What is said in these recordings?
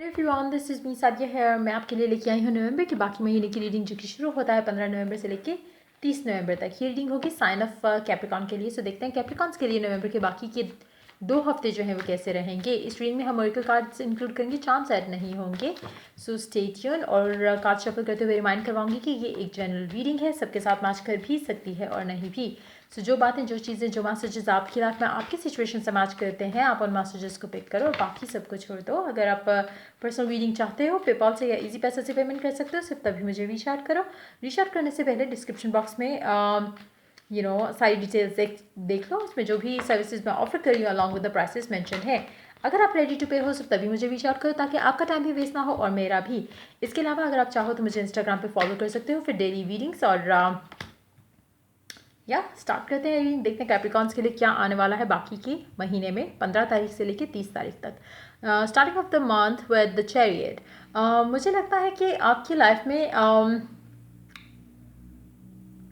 Everyone, this is me Sadia है। मैं आपके लिए लेके आई हूँ नवंबर के बाकी महीने की रीडिंग, जो कि शुरू होता है 15 नवंबर से लेके 30 नवंबर तक। ये रीडिंग होगी साइन ऑफ कैप्रिकॉन के लिए। सो देखते हैं कैप्रिकॉन्स के लिए नवंबर के बाकी के 2 हफ्ते जो हैं वो कैसे रहेंगे। इस रीडिंग में हम ऑरेकल कार्ड्स इंक्लूड करेंगे, चार्म्स ऐड नहीं होंगे। So stay tune. और कार्ड शफल करते हुए रिमाइंड करवाऊंगी कि ये एक जनरल रीडिंग है, सबके साथ मैच कर भी सकती है और नहीं भी। सो जो बातें, जो चीज़ें, जो मैसेजेस आपकी लाइफ में आपकी सिचुएशन से मैच करते हैं, आप उन मैसेजेस को पिक करो और बाकी सबको छोड़ दो। अगर आप पर्सनल रीडिंग चाहते हो, पेपाल से या इजी पैसा से पेमेंट कर सकते हो, सिर्फ तभी मुझे रीच आउट करो। रीच आउट करने से पहले डिस्क्रिप्शन बॉक्स में सारी डिटेल्स देख लो। उसमें जो भी सर्विसेज मैं ऑफर कर रही हूँ along with the prices mention है। अगर आप रेडी टू पे हो, सिर्फ तभी मुझे रीच आउट करो, ताकि आपका टाइम भी वेस्ट ना हो और मेरा भी। इसके अलावा अगर आप चाहो तो मुझे इंस्टाग्राम पे फॉलो कर सकते हो फिर डेली रीडिंग्स। और या स्टार्ट करते हैं रीडिंग। देखते हैं कैप्रिकॉन्स के लिए क्या आने वाला है बाकी के महीने में 15 तारीख से लेकर 30 तारीख तक। Starting of the month with the chariot. मुझे लगता है कि आपकी लाइफ में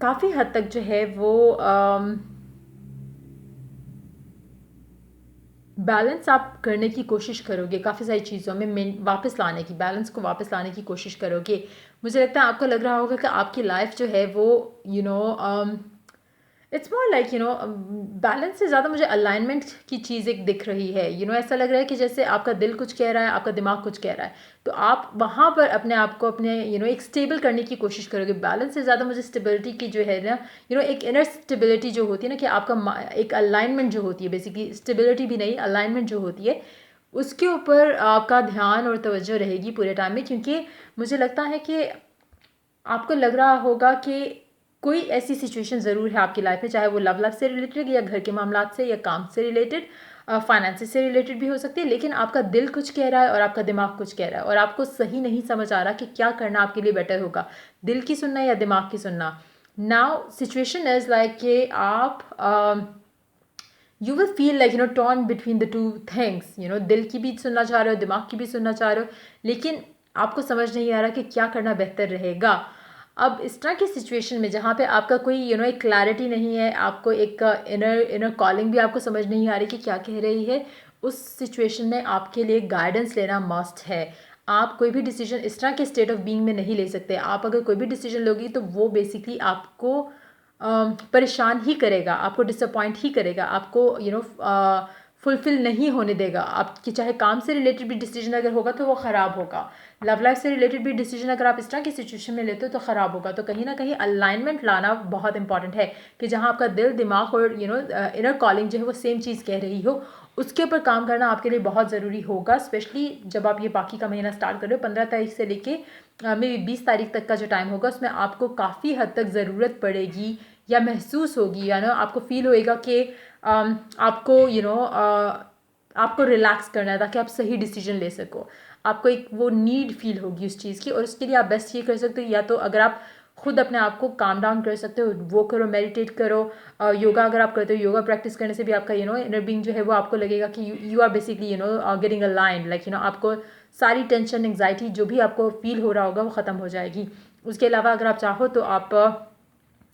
काफ़ी हद तक जो है वो बैलेंस आप करने की कोशिश करोगे, काफ़ी सारी चीज़ों में वापस लाने की, बैलेंस को वापस लाने की कोशिश करोगे। मुझे लगता है आपको लग रहा होगा कि आपकी लाइफ जो है वो इट्स मोर लाइक बैलेंस से ज़्यादा मुझे अलाइनमेंट की चीज़ एक दिख रही है। ऐसा लग रहा है कि जैसे आपका दिल कुछ कह रहा है, आपका दिमाग कुछ कह रहा है, तो आप वहाँ पर अपने आप को अपने एक स्टेबल करने की कोशिश करोगे। बैलेंस से ज़्यादा मुझे स्टेबिलिटी की जो है ना, एक इनर स्टेबिलिटी जो होती है ना, कि आपका एक अलाइनमेंट जो होती है, बेसिकली स्टेबिलिटी भी नहीं, अलाइनमेंट जो होती है, उसके ऊपर आपका ध्यान और तवज्जो रहेगी पूरे टाइम में। क्योंकि मुझे लगता है कि आपको लग रहा होगा कि कोई ऐसी सिचुएशन ज़रूर है आपकी लाइफ में, चाहे वो लव लाइफ से रिलेटेड या घर के मामलात से या काम से रिलेटेड, फाइनेंस से रिलेटेड भी हो सकती है, लेकिन आपका दिल कुछ कह रहा है और आपका दिमाग कुछ कह रहा है और आपको सही नहीं समझ आ रहा कि क्या करना आपके लिए बेटर होगा, दिल की सुनना या दिमाग की सुनना। नाउ सिचुएशन इज़ लाइक कि आप you will feel like torn between the two things. दिल की भी सुनना चाह रहे हो, दिमाग की भी सुनना चाह रहे हो, लेकिन आपको समझ नहीं आ रहा कि क्या करना बेहतर रहेगा। अब इस तरह की सिचुएशन में जहाँ पे आपका कोई एक क्लैरिटी नहीं है, आपको एक इनर कॉलिंग भी आपको समझ नहीं आ रही कि क्या कह रही है, उस सिचुएशन में आपके लिए गाइडेंस लेना मस्ट है। आप कोई भी डिसीजन इस तरह के स्टेट ऑफ बीइंग में नहीं ले सकते। आप अगर कोई भी डिसीजन लोगी तो वो बेसिकली आपको परेशान ही करेगा, आपको डिसअपॉइंट ही करेगा, आपको फुलफिल नहीं होने देगा। आपकी चाहे काम से रिलेटेड भी डिसीजन अगर होगा तो वो ख़राब होगा, लव लाइफ से रिलेटेड भी डिसीजन अगर आप इस तरह की सिचुएशन में लेते हो तो ख़राब होगा। तो कहीं ना कहीं अलाइनमेंट लाना बहुत इंपॉर्टेंट है, कि जहाँ आपका दिल, दिमाग और इनर कॉलिंग जो है वो सेम चीज़ कह रही हो, उसके ऊपर काम करना आपके लिए बहुत ज़रूरी होगा। स्पेशली जब आप ये बाकी का महीना स्टार्ट कर रहे हो, 15 तारीख से लेके मे 20 तारीख तक का जो टाइम होगा, उसमें आपको काफ़ी हद तक ज़रूरत पड़ेगी या महसूस होगी, या आपको फील होएगा कि आपको आपको रिलैक्स करना है ताकि आप सही डिसीजन ले सको। आपको एक वो नीड फील होगी उस चीज़ की, और उसके लिए आप बेस्ट ये कर सकते हो, या तो अगर आप खुद अपने आप को काम डाउन कर सकते हो, वो करो, मेडिटेट करो, योगा अगर आप करते हो, योगा प्रैक्टिस करने से भी आपका इनर बीइंग जो है वो आपको लगेगा कि you are basically getting a line, like आपको सारी टेंशन, एंग्जाइटी जो भी आपको फील हो रहा होगा वो ख़त्म हो जाएगी। उसके अलावा अगर आप चाहो तो आप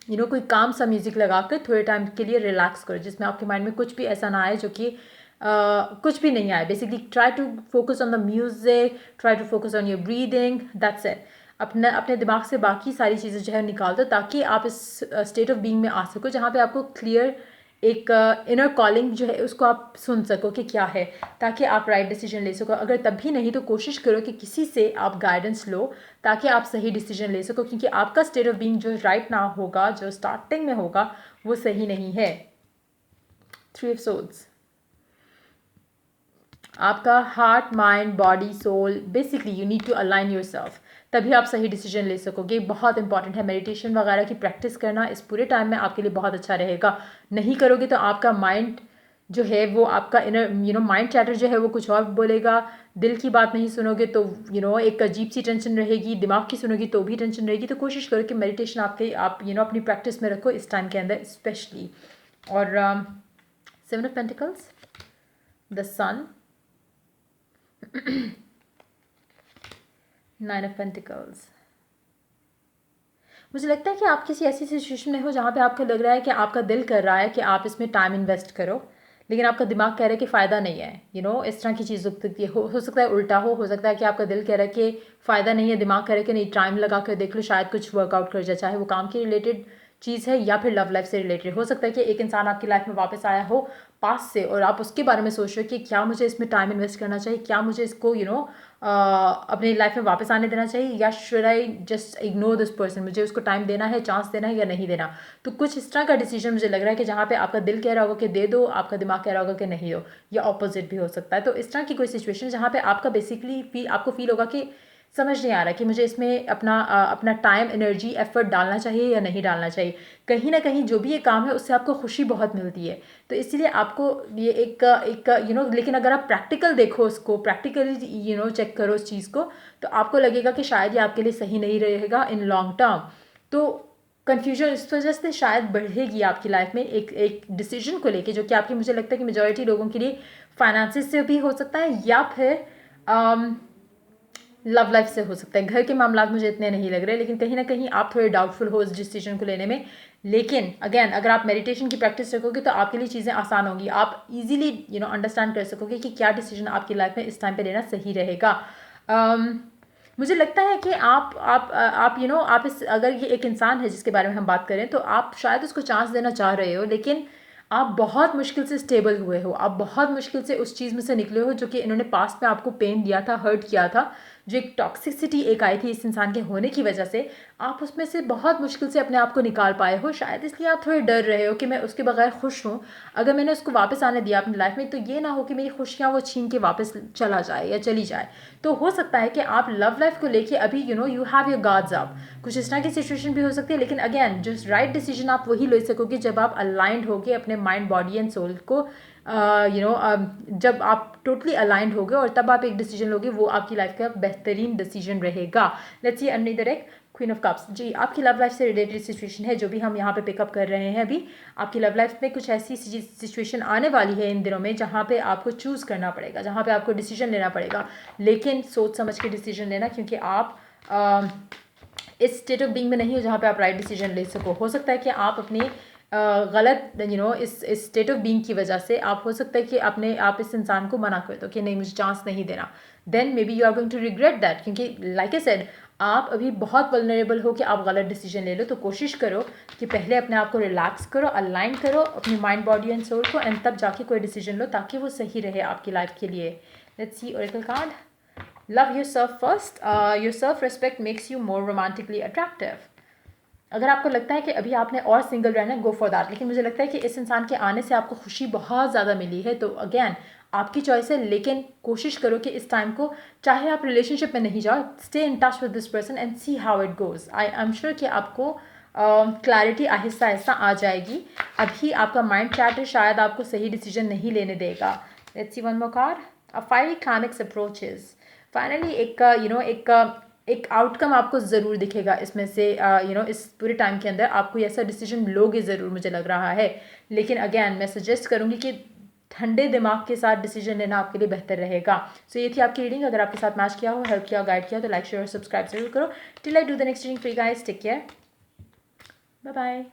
कोई काम सा म्यूज़िक लगा कर थोड़े टाइम के लिए रिलैक्स करो, जिसमें आपके माइंड में कुछ भी ऐसा ना आए जो कि कुछ भी नहीं आए। Basically try to focus on the music, try to focus on your breathing, that's it. अपने दिमाग से बाकी सारी चीज़ें जो है निकाल दो, ताकि आप इस स्टेट ऑफ बीइंग में आ सको जहाँ पे आपको क्लियर एक इनर कॉलिंग जो है उसको आप सुन सको कि क्या है, ताकि आप राइट डिसीजन ले सको। अगर तब भी नहीं तो कोशिश करो कि किसी से आप गाइडेंस लो, ताकि आप सही डिसीजन ले सको, क्योंकि आपका स्टेट ऑफ बीइंग जो राइट ना होगा, जो स्टार्टिंग में होगा, वो सही नहीं है। 3 ऑफ सोर्ड्स, आपका heart, mind, body, soul, basically you need to align yourself, तभी आप सही डिसीजन ले सकोगे। बहुत इंपॉर्टेंट है मेडिटेशन वगैरह की प्रैक्टिस करना इस पूरे टाइम में आपके लिए बहुत अच्छा रहेगा। नहीं करोगे तो आपका माइंड जो है वो, आपका इनर माइंड चैटर जो है वो कुछ और बोलेगा। दिल की बात नहीं सुनोगे तो एक अजीब सी टेंशन रहेगी, दिमाग की सुनोगी तो भी टेंशन रहेगी। तो कोशिश करो कि मेडिटेशन आप अपनी प्रैक्टिस में रखो इस टाइम के अंदर स्पेशली। और 7 of pentacles, the sun, 9 of pentacles. मुझे लगता है कि आप किसी ऐसी सिचुएशन में हो जहाँ पे आपको लग रहा है कि आपका दिल कर रहा है कि आप इसमें टाइम इन्वेस्ट करो, लेकिन आपका दिमाग कह रहा है कि फ़ायदा नहीं है, इस तरह की चीज़ हो सकती है। हो सकता है उल्टा हो सकता है कि आपका दिल कह रहा है कि फ़ायदा नहीं है, दिमाग कह रहा है कि नहीं, टाइम लगा कर देख लो, शायद कुछ वर्कआउट कर जाए, चाहे वो काम के रिलेटेड चीज़ है या फिर लव लाइफ से रिलेटेड। हो सकता है कि एक इंसान आपकी लाइफ में वापस आया हो पास से, और आप उसके बारे में सोच रहे हो कि क्या मुझे इसमें टाइम इन्वेस्ट करना चाहिए, क्या मुझे इसको अपनी लाइफ में वापस आने देना चाहिए, या should I just ignore this person, मुझे उसको टाइम देना है, चांस देना है या नहीं देना। तो कुछ इस तरह का डिसीजन मुझे लग रहा है कि जहाँ पे आपका दिल कह रहा होगा कि दे दो, आपका दिमाग कह रहा होगा कि नहीं दो, या ऑपोजिट भी हो सकता है। तो इस तरह की कोई सिचुएशन जहाँ पे आपका बेसिकली आपको फील होगा कि समझ नहीं आ रहा कि मुझे इसमें अपना टाइम, एनर्जी, एफर्ट डालना चाहिए या नहीं डालना चाहिए। कहीं ना कहीं जो भी ये काम है उससे आपको खुशी बहुत मिलती है, तो इसीलिए आपको ये एक लेकिन अगर आप प्रैक्टिकल देखो उसको, प्रैक्टिकली चेक करो उस चीज़ को, तो आपको लगेगा कि शायद ये आपके लिए सही नहीं रहेगा इन लॉन्ग टर्म। तो कन्फ्यूजन इस वजह से शायद बढ़ेगी आपकी लाइफ में एक डिसीजन को लेके, जो कि आपकी, मुझे लगता है कि मेजॉरिटी लोगों के लिए फाइनेंसिस से भी हो सकता है, या फिर लव लाइफ से हो सकता है। घर के मामला मुझे इतने नहीं लग रहे, लेकिन कहीं ना कहीं आप थोड़े डाउटफुल हो इस डिसीजन को लेने में। लेकिन अगेन, अगर आप मेडिटेशन की प्रैक्टिस रखोगे तो आपके लिए चीज़ें आसान होंगी, आप इजीली अंडरस्टैंड कर सकोगे कि क्या डिसीजन आपकी लाइफ में इस टाइम पे लेना सही रहेगा। मुझे लगता है कि आप इस, अगर ये एक इंसान है जिसके बारे में हम बात करें, तो आप शायद उसको चांस देना चाह रहे हो, लेकिन आप बहुत मुश्किल से स्टेबल हुए हो, आप बहुत मुश्किल से उस चीज़ में से निकले हो जो कि इन्होंने पास्ट में आपको पेन दिया था, हर्ट किया था, जो एक टॉक्सिसिटी एक आई थी इस इंसान के होने की वजह से, आप उसमें से बहुत मुश्किल से अपने आप को निकाल पाए हो। शायद इसलिए आप थोड़े डर रहे हो कि मैं उसके बगैर खुश हूँ, अगर मैंने उसको वापस आने दिया अपनी लाइफ में तो ये ना हो कि मेरी खुशियाँ वो छीन के वापस चला जाए या चली जाए। तो हो सकता है कि आप लव लाइफ को लेके अभी you have your guards up, कुछ इस तरह की सिचुएशन भी हो सकती है। लेकिन अगेन, जो राइट डिसीजन आप वही ले सकोगे जब आप अलाइंड होगे अपने माइंड, बॉडी एंड सोल को, जब आप टोटली अलाइंड होगे, और तब आप एक डिसीजन लोगे, वो आपकी लाइफ का बेहतरीन डिसीजन रहेगा। लेट्स सी अनदर एक क्वीन ऑफ कप्स। जी, आपकी लव लाइफ से रिलेटेड सिचुएशन है जो भी हम यहाँ पे पिकअप कर रहे हैं अभी। आपकी लव लाइफ में कुछ ऐसी सिचुएशन आने वाली है इन दिनों में जहाँ पे आपको चूज़ करना पड़ेगा, जहाँ पे आपको डिसीजन लेना पड़ेगा, लेकिन सोच समझ के डिसीजन लेना, क्योंकि आप इस स्टेट ऑफ बीइंग में नहीं हो जहाँ पे आप राइट डिसीजन ले सको। हो सकता है कि आप अपनी गलत इस स्टेट ऑफ बीइंग की वजह से आप, हो सकता है कि आप इस इंसान को मना कर दो कि नहीं, मुझे चांस नहीं देना, then may be you are going to regret that, क्योंकि लाइक आई सेड, आप अभी बहुत वल्नरेबल हो कि आप गलत डिसीजन ले लो। तो कोशिश करो कि पहले अपने आप को रिलैक्स करो, अलाइन करो अपनी माइंड, बॉडी एंड सोल को, एंड तब जाके कोई डिसीजन लो ताकि वो सही रहे आपकी लाइफ के लिए। Let's see Oracle card. Love yourself first, your self respect makes you more romantically attractive. अगर आपको लगता है कि अभी आपने और सिंगल रहना है, गो फॉर दैट, लेकिन मुझे लगता है कि इस इंसान के आने से आपको खुशी बहुत ज़्यादा मिली है, तो अगेन आपकी चॉइस है, लेकिन कोशिश करो कि इस टाइम को, चाहे आप रिलेशनशिप में नहीं जाओ, stay in touch with this person and see how it goes. I am sure कि आपको क्लैरिटी आहिस्ता आहिस्ता आ जाएगी। अभी आपका माइंड चैटर शायद आपको सही डिसीजन नहीं लेने देगा। Let's see one more card, a fiery climax approaches. Finally एक आउटकम आपको ज़रूर दिखेगा इसमें से, इस पूरे टाइम के अंदर आपको ऐसा डिसीजन लोगे ज़रूर, मुझे लग रहा है। लेकिन अगेन मैं सजेस्ट करूँगी कि ठंडे दिमाग के साथ डिसीजन लेना आपके लिए बेहतर रहेगा। सो ये थी आपकी रीडिंग। अगर आपके साथ मैच किया हो, हेल्प किया, गाइड किया, तो लाइक, शेयर और सब्सक्राइब जरूर करो। Till I do the next reading for you guys, take care, bye bye.